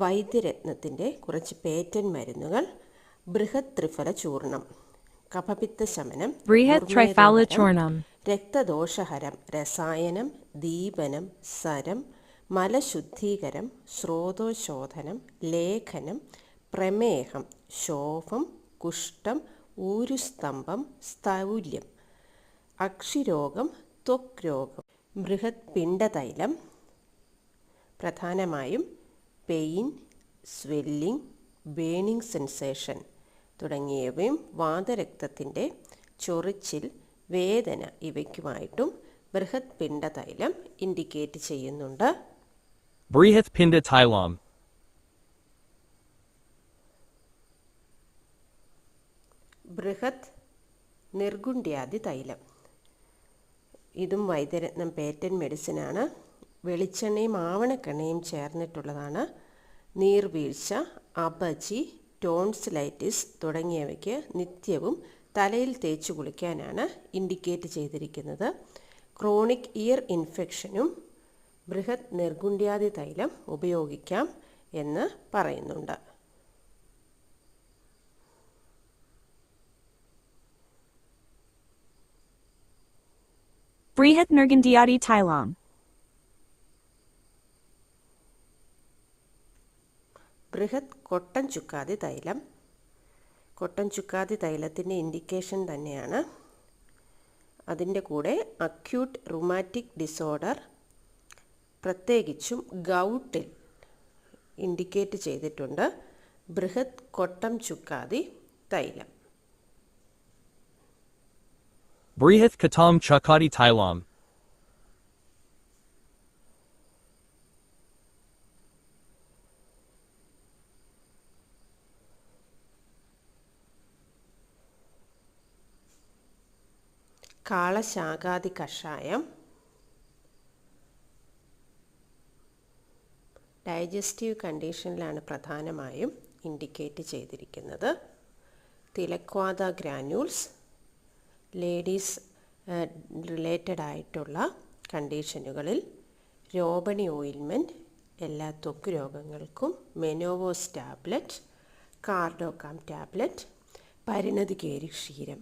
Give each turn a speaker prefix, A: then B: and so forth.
A: വൈദ്യരത്നത്തിൻ്റെ കുറച്ച് പേറ്റന്റ് മരുന്നുകൾ. ബൃഹത് ത്രിഫല ചൂർണം, കഫപിത്ത ശമനം, രക്തദോഷഹരം, രസായനം, ദീപനം, സരം, മലശുദ്ധീകരം, സ്രോതോശോധനം, ലേഖനം, പ്രമേഹം, ശോഭം, കുഷ്ഠം, ഊരുസ്തംഭം, സ്ഥൗല്യം, അക്ഷിരോഗം, ത്വക് രോഗം. ബൃഹത് പിണ്ഡതൈലം പ്രധാനമായും പെയിൻ, സ്വെല്ലിംഗ്, ബേണിംഗ് സെൻസേഷൻ തുടങ്ങിയവയും വാതരക്തത്തിൻ്റെ ചൊറിച്ചിൽ, വേദന ഇവയ്ക്കുമായിട്ടും ബൃഹത് പിണ്ഡതൈലം ഇൻഡിക്കേറ്റ് ചെയ്യുന്നുണ്ട്.
B: Brihat Pinda Thailam.
A: ബൃഹത് നിർഗുണ്ഡ്യാദി തൈലം, ഇതും വൈദ്യരത്നം പേറ്റന്റ് മെഡിസിനാണ്. വെളിച്ചെണ്ണയും ആവണക്കെണ്ണയും ചേർന്നിട്ടുള്ളതാണ്. നീർവീഴ്ച, അപചി, ടോൺസിലൈറ്റിസ് തുടങ്ങിയവയ്ക്ക് നിത്യവും തലയിൽ തേച്ചു കുളിക്കാനാണ് ഇൻഡിക്കേറ്റ് ചെയ്തിരിക്കുന്നത്. ക്രോണിക് ഇയർ ഇൻഫെക്ഷനും ബൃഹത് നിർഗുണ്ഡ്യാദി തൈലം ഉപയോഗിക്കാം എന്ന് പറയുന്നുണ്ട്.
C: Brihat Nirgundiyadi Thailam.
A: ബൃഹത് കൊട്ടൻ ചുക്കാദി തൈലം, കൊട്ടൻ ചുക്കാദി തൈലത്തിൻ്റെ ഇൻഡിക്കേഷൻ തന്നെയാണ്. അതിൻ്റെ കൂടെ അക്യൂട്ട് റുമാറ്റിക് ഡിസോർഡർ, പ്രത്യേകിച്ചും ഗൗട്ടിൽ ഇൻഡിക്കേറ്റ് ചെയ്തിട്ടുണ്ട് ബൃഹത് കൊട്ടം ചുക്കാദി തൈലം.
B: Brihat Katam Chakadi Thailam.
A: കാളശാകാദി കഷായം ഡൈജസ്റ്റീവ് കണ്ടീഷനിലാണ് പ്രധാനമായും ഇൻഡിക്കേറ്റ് ചെയ്തിരിക്കുന്നത്. തിലക്വാദ ഗ്രാന്യൂൾസ് ലേഡീസ് റിലേറ്റഡ് ആയിട്ടുള്ള കണ്ടീഷനുകളിൽ, രോപണി ഓയിൽമെൻറ്റ് എല്ലാ ത്വക്ക് രോഗങ്ങൾക്കും, മെനോവോസ് ടാബ്ലറ്റ്, കാർഡോകാം ടാബ്ലറ്റ്, പരിണതി കേരി ക്ഷീരം